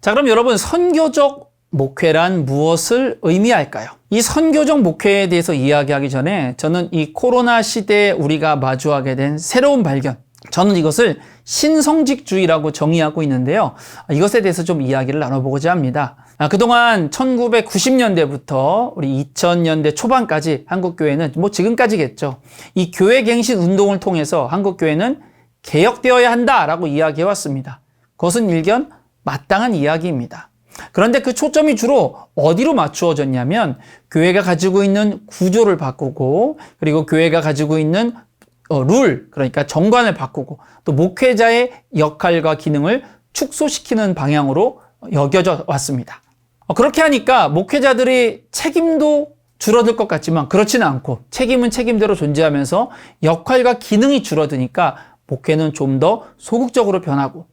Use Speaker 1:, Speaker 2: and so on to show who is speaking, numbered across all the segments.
Speaker 1: 자, 그럼 여러분, 선교적 목회란 무엇을 의미할까요? 이 선교적 목회에 대해서 이야기하기 전에 저는 이 코로나 시대에 우리가 마주하게 된 새로운 발견, 저는 이것을 신성직주의라고 정의하고 있는데요. 이것에 대해서 좀 이야기를 나눠보고자 합니다. 그동안 1990년대부터 우리 2000년대 초반까지 한국교회는, 뭐 지금까지겠죠, 이 교회갱신 운동을 통해서 한국교회는 개혁되어야 한다라고 이야기해왔습니다. 그것은 일견 마땅한 이야기입니다. 그런데 그 초점이 주로 어디로 맞추어졌냐면, 교회가 가지고 있는 구조를 바꾸고, 그리고 교회가 가지고 있는 룰, 그러니까 정관을 바꾸고, 또 목회자의 역할과 기능을 축소시키는 방향으로 여겨져 왔습니다. 그렇게 하니까 목회자들의 책임도 줄어들 것 같지만 그렇지는 않고, 책임은 책임대로 존재하면서 역할과 기능이 줄어드니까 목회는 좀 더 소극적으로 변하고,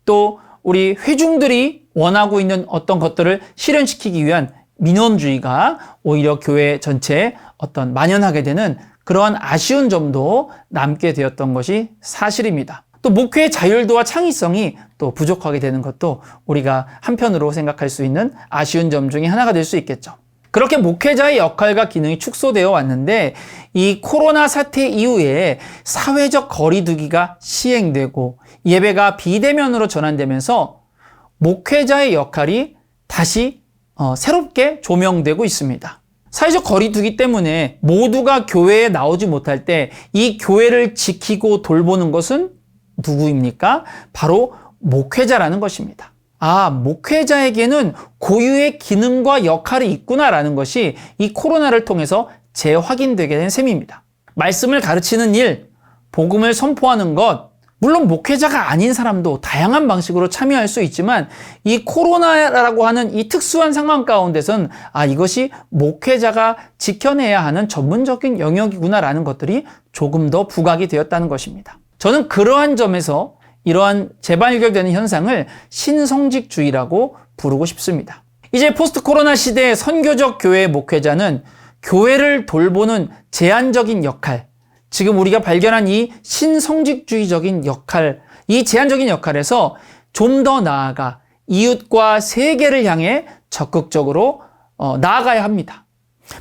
Speaker 1: 또 우리 회중들이 원하고 있는 어떤 것들을 실현시키기 위한 민원주의가 오히려 교회 전체에 만연하게 되는 그러한 아쉬운 점도 남게 되었던 것이 사실입니다. 또 목회의 자율도와 창의성이 또 부족하게 되는 것도 우리가 한편으로 생각할 수 있는 아쉬운 점 중에 하나가 될 수 있겠죠. 그렇게 목회자의 역할과 기능이 축소되어 왔는데, 이 코로나 사태 이후에 사회적 거리두기가 시행되고 예배가 비대면으로 전환되면서 목회자의 역할이 다시 새롭게 조명되고 있습니다. 사회적 거리두기 때문에 모두가 교회에 나오지 못할 때 이 교회를 지키고 돌보는 것은 누구입니까? 바로 목회자라는 것입니다. 목회자에게는 고유의 기능과 역할이 있구나라는 것이 이 코로나를 통해서 재확인되게 된 셈입니다. 말씀을 가르치는 일, 복음을 선포하는 것, 물론 목회자가 아닌 사람도 다양한 방식으로 참여할 수 있지만, 이 코로나라고 하는 이 특수한 상황 가운데선 이것이 목회자가 지켜내야 하는 전문적인 영역이구나라는 것들이 조금 더 부각이 되었다는 것입니다. 저는 그러한 점에서 이러한 재발견되는 현상을 신성직주의라고 부르고 싶습니다. 이제 포스트 코로나 시대의 선교적 교회의 목회자는 교회를 돌보는 제한적인 역할, 지금 우리가 발견한 이 신성직주의적인 역할, 이 제한적인 역할에서 좀 더 나아가 이웃과 세계를 향해 적극적으로 나아가야 합니다.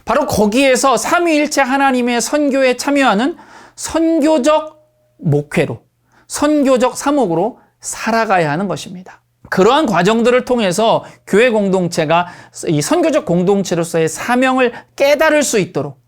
Speaker 1: 바로 거기에서 삼위일체 하나님의 선교에 참여하는 선교적 목회로, 선교적 사목으로 살아가야 하는 것입니다. 그러한 과정들을 통해서 교회 공동체가 이 선교적 공동체로서의 사명을 깨달을 수 있도록,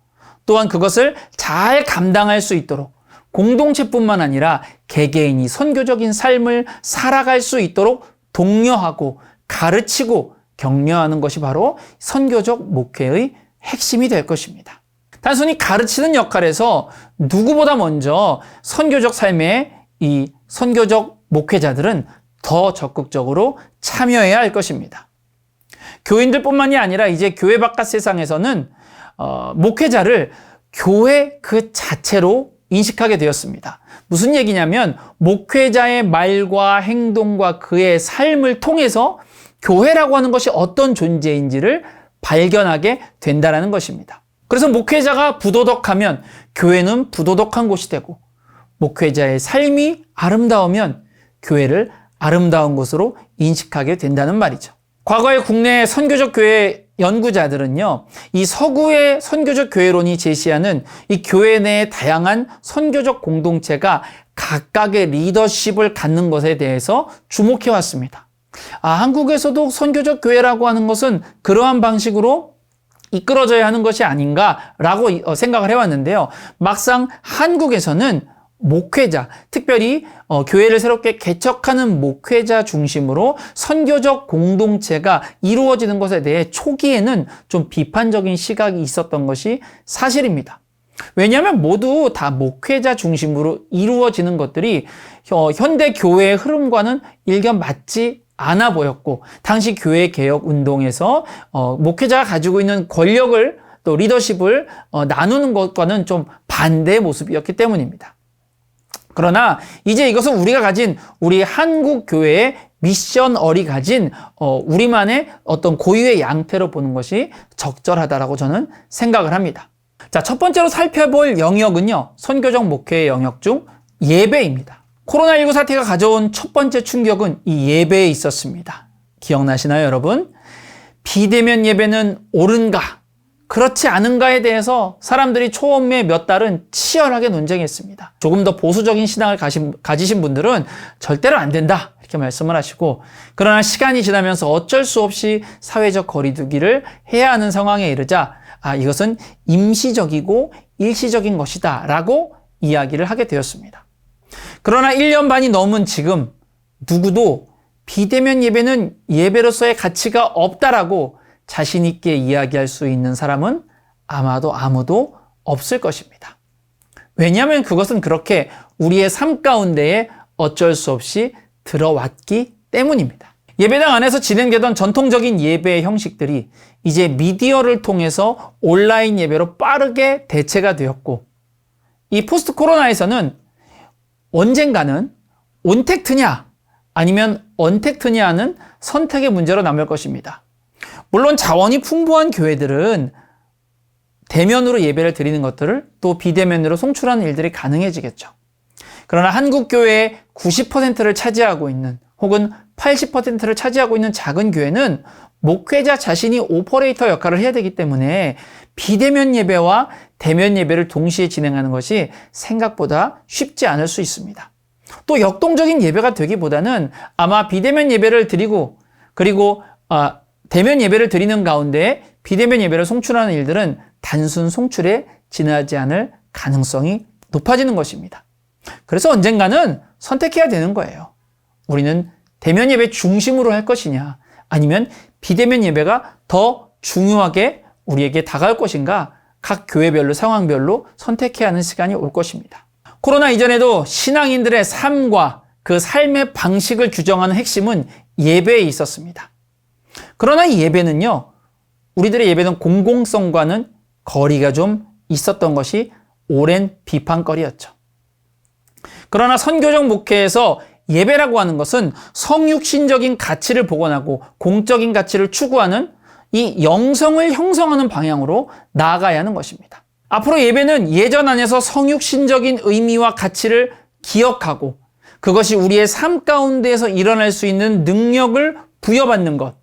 Speaker 1: 또한 그것을 잘 감당할 수 있도록 공동체뿐만 아니라 개개인이 선교적인 삶을 살아갈 수 있도록 독려하고 가르치고 격려하는 것이 바로 선교적 목회의 핵심이 될 것입니다. 단순히 가르치는 역할에서 누구보다 먼저 선교적 삶에 이 선교적 목회자들은 더 적극적으로 참여해야 할 것입니다. 교인들뿐만이 아니라 이제 교회 바깥 세상에서는 목회자를 교회 그 자체로 인식하게 되었습니다. 무슨 얘기냐면, 목회자의 말과 행동과 그의 삶을 통해서 교회라고 하는 것이 어떤 존재인지를 발견하게 된다는 것입니다. 그래서 목회자가 부도덕하면 교회는 부도덕한 곳이 되고, 목회자의 삶이 아름다우면 교회를 아름다운 곳으로 인식하게 된다는 말이죠. 과거의 국내 선교적 교회 연구자들은요, 이 서구의 선교적 교회론이 제시하는 이 교회 내의 다양한 선교적 공동체가 각각의 리더십을 갖는 것에 대해서 주목해 왔습니다. 한국에서도 선교적 교회라고 하는 것은 그러한 방식으로 이끌어져야 하는 것이 아닌가라고 생각을 해왔는데요. 막상 한국에서는 목회자, 특별히 교회를 새롭게 개척하는 목회자 중심으로 선교적 공동체가 이루어지는 것에 대해 초기에는 좀 비판적인 시각이 있었던 것이 사실입니다. 왜냐하면 모두 다 목회자 중심으로 이루어지는 것들이 현대 교회의 흐름과는 일견 맞지 않아 보였고, 당시 교회 개혁 운동에서 목회자가 가지고 있는 권력을, 또 리더십을 나누는 것과는 좀 반대의 모습이었기 때문입니다. 그러나 이제 이것은 우리가 가진, 우리 한국 교회의 미션얼이 가진 우리만의 어떤 고유의 양태로 보는 것이 적절하다라고 저는 생각을 합니다. 자, 첫 번째로 살펴볼 영역은요, 선교적 목회의 영역 중 예배입니다. 코로나19 사태가 가져온 첫 번째 충격은 이 예배에 있었습니다. 기억나시나요, 여러분? 비대면 예배는 옳은가, 그렇지 않은가에 대해서 사람들이 처음에 몇 달은 치열하게 논쟁했습니다. 조금 더 보수적인 신앙을 가지신 분들은 절대로 안 된다, 이렇게 말씀을 하시고, 그러나 시간이 지나면서 어쩔 수 없이 사회적 거리두기를 해야 하는 상황에 이르자 이것은 임시적이고 일시적인 것이다 라고 이야기를 하게 되었습니다. 그러나 1년 반이 넘은 지금 누구도 비대면 예배는 예배로서의 가치가 없다라고 자신 있게 이야기할 수 있는 사람은 아마도 아무도 없을 것입니다. 왜냐하면 그것은 그렇게 우리의 삶 가운데에 어쩔 수 없이 들어왔기 때문입니다. 예배당 안에서 진행되던 전통적인 예배의 형식들이 이제 미디어를 통해서 온라인 예배로 빠르게 대체가 되었고, 이 포스트 코로나에서는 언젠가는 온택트냐 아니면 언택트냐 하는 선택의 문제로 남을 것입니다. 물론 자원이 풍부한 교회들은 대면으로 예배를 드리는 것들을 또 비대면으로 송출하는 일들이 가능해지겠죠. 그러나 한국 교회의 90%를 차지하고 있는 혹은 80%를 차지하고 있는 작은 교회는 목회자 자신이 오퍼레이터 역할을 해야 되기 때문에 비대면 예배와 대면 예배를 동시에 진행하는 것이 생각보다 쉽지 않을 수 있습니다. 또 역동적인 예배가 되기보다는 아마 비대면 예배를 드리고 그리고 대면 예배를 드리는 가운데 비대면 예배를 송출하는 일들은 단순 송출에 지나지 않을 가능성이 높아지는 것입니다. 그래서 언젠가는 선택해야 되는 거예요. 우리는 대면 예배 중심으로 할 것이냐, 아니면 비대면 예배가 더 중요하게 우리에게 다가올 것인가, 각 교회별로 상황별로 선택해야 하는 시간이 올 것입니다. 코로나 이전에도 신앙인들의 삶과 그 삶의 방식을 규정하는 핵심은 예배에 있었습니다. 그러나 이 예배는요, 우리들의 예배는 공공성과는 거리가 좀 있었던 것이 오랜 비판거리였죠. 그러나 선교적 목회에서 예배라고 하는 것은 성육신적인 가치를 복원하고 공적인 가치를 추구하는 이 영성을 형성하는 방향으로 나아가야 하는 것입니다. 앞으로 예배는 예전 안에서 성육신적인 의미와 가치를 기억하고 그것이 우리의 삶 가운데에서 일어날 수 있는 능력을 부여받는 것,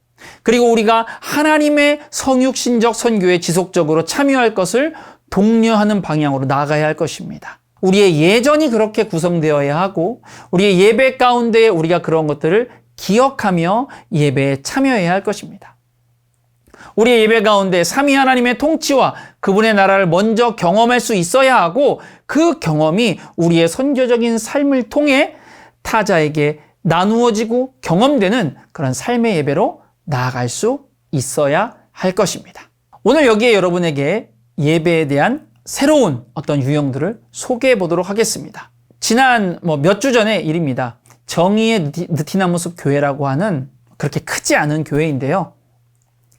Speaker 1: 그리고 우리가 하나님의 성육신적 선교에 지속적으로 참여할 것을 독려하는 방향으로 나아가야 할 것입니다. 우리의 예전이 그렇게 구성되어야 하고 우리의 예배 가운데 우리가 그런 것들을 기억하며 예배에 참여해야 할 것입니다. 우리의 예배 가운데 삼위 하나님의 통치와 그분의 나라를 먼저 경험할 수 있어야 하고, 그 경험이 우리의 선교적인 삶을 통해 타자에게 나누어지고 경험되는 그런 삶의 예배로 나아갈 수 있어야 할 것입니다. 오늘 여기에 여러분에게 예배에 대한 새로운 어떤 유형들을 소개해 보도록 하겠습니다. 지난 몇 주 전의 일입니다. 정의의 느티나무숲 교회라고 하는 그렇게 크지 않은 교회인데요.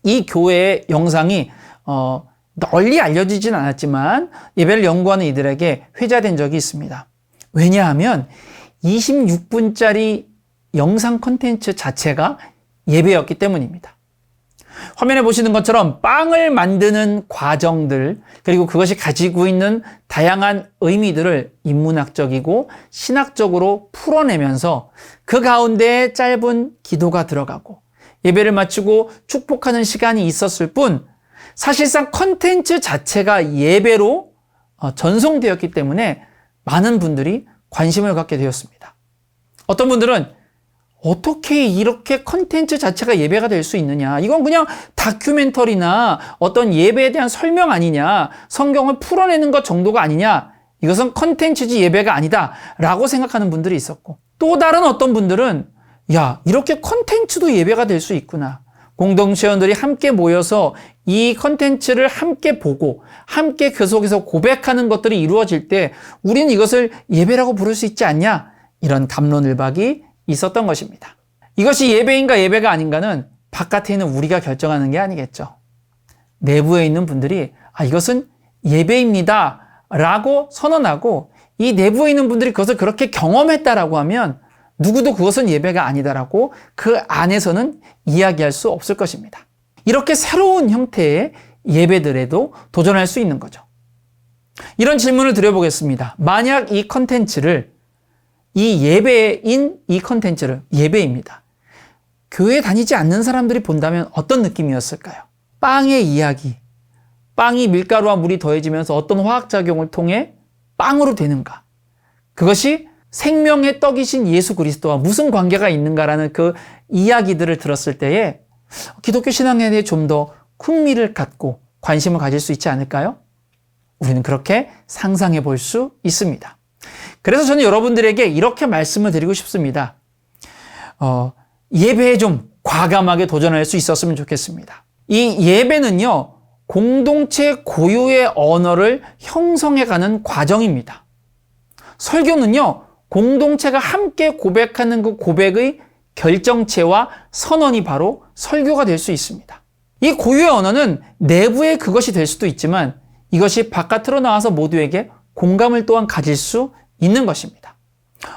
Speaker 1: 이 교회의 영상이 널리 알려지진 않았지만 예배를 연구하는 이들에게 회자된 적이 있습니다. 왜냐하면 26분짜리 영상 콘텐츠 자체가 예배였기 때문입니다. 화면에 보시는 것처럼 빵을 만드는 과정들, 그리고 그것이 가지고 있는 다양한 의미들을 인문학적이고 신학적으로 풀어내면서 그 가운데 짧은 기도가 들어가고 예배를 마치고 축복하는 시간이 있었을 뿐, 사실상 컨텐츠 자체가 예배로 전송되었기 때문에 많은 분들이 관심을 갖게 되었습니다. 어떤 분들은 어떻게 이렇게 컨텐츠 자체가 예배가 될 수 있느냐, 이건 그냥 다큐멘터리나 어떤 예배에 대한 설명 아니냐, 성경을 풀어내는 것 정도가 아니냐, 이것은 컨텐츠지 예배가 아니다 라고 생각하는 분들이 있었고, 또 다른 어떤 분들은 이렇게 컨텐츠도 예배가 될 수 있구나, 공동체원들이 함께 모여서 이 컨텐츠를 함께 보고 함께 그 속에서 고백하는 것들이 이루어질 때 우리는 이것을 예배라고 부를 수 있지 않냐, 이런 갑론을박이 있었던 것입니다. 이것이 예배인가 예배가 아닌가는 바깥에 있는 우리가 결정하는 게 아니겠죠. 내부에 있는 분들이 이것은 예배입니다 라고 선언하고, 이 내부에 있는 분들이 그것을 그렇게 경험했다라고 하면 누구도 그것은 예배가 아니다라고 그 안에서는 이야기할 수 없을 것입니다. 이렇게 새로운 형태의 예배들에도 도전할 수 있는 거죠. 이런 질문을 드려보겠습니다. 만약 이 컨텐츠를, 이 예배인 이 컨텐츠를, 예배입니다, 교회 다니지 않는 사람들이 본다면 어떤 느낌이었을까요? 빵의 이야기, 빵이 밀가루와 물이 더해지면서 어떤 화학작용을 통해 빵으로 되는가? 그것이 생명의 떡이신 예수 그리스도와 무슨 관계가 있는가라는 그 이야기들을 들었을 때에 기독교 신앙에 대해 좀 더 흥미를 갖고 관심을 가질 수 있지 않을까요? 우리는 그렇게 상상해 볼 수 있습니다. 그래서 저는 여러분들에게 이렇게 말씀을 드리고 싶습니다. 예배에 좀 과감하게 도전할 수 있었으면 좋겠습니다. 이 예배는요, 공동체 고유의 언어를 형성해가는 과정입니다. 설교는요, 공동체가 함께 고백하는 그 고백의 결정체와 선언이 바로 설교가 될 수 있습니다. 이 고유의 언어는 내부의 그것이 될 수도 있지만 이것이 바깥으로 나와서 모두에게 공감을 또한 가질 수 있는 것입니다.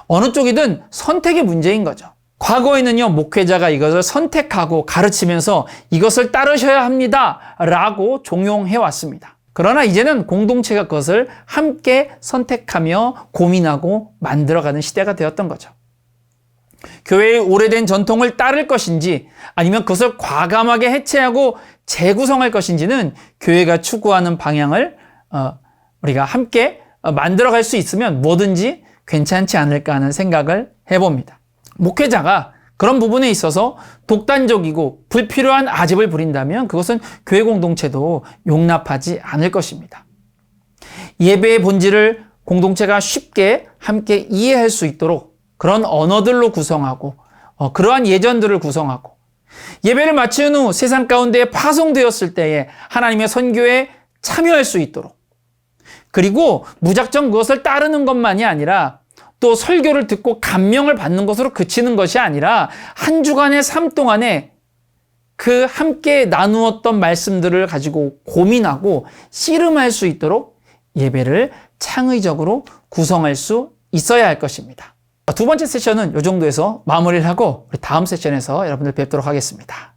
Speaker 1: 어느 쪽이든 선택의 문제인 거죠. 과거에는요, 목회자가 이것을 선택하고 가르치면서 이것을 따르셔야 합니다 라고 종용해 왔습니다. 그러나 이제는 공동체가 그것을 함께 선택하며 고민하고 만들어가는 시대가 되었던 거죠. 교회의 오래된 전통을 따를 것인지 아니면 그것을 과감하게 해체하고 재구성할 것인지는 교회가 추구하는 방향을 우리가 함께 만들어갈 수 있으면 뭐든지 괜찮지 않을까 하는 생각을 해봅니다. 목회자가 그런 부분에 있어서 독단적이고 불필요한 아집을 부린다면 그것은 교회 공동체도 용납하지 않을 것입니다. 예배의 본질을 공동체가 쉽게 함께 이해할 수 있도록 그런 언어들로 구성하고 그러한 예전들을 구성하고 예배를 마친 후 세상 가운데 파송되었을 때에 하나님의 선교에 참여할 수 있도록 그리고 무작정 그것을 따르는 것만이 아니라 또 설교를 듣고 감명을 받는 것으로 그치는 것이 아니라 한 주간의 삶 동안에 그 함께 나누었던 말씀들을 가지고 고민하고 씨름할 수 있도록 예배를 창의적으로 구성할 수 있어야 할 것입니다. 두 번째 세션은 이 정도에서 마무리를 하고 우리 다음 세션에서 여러분들 뵙도록 하겠습니다.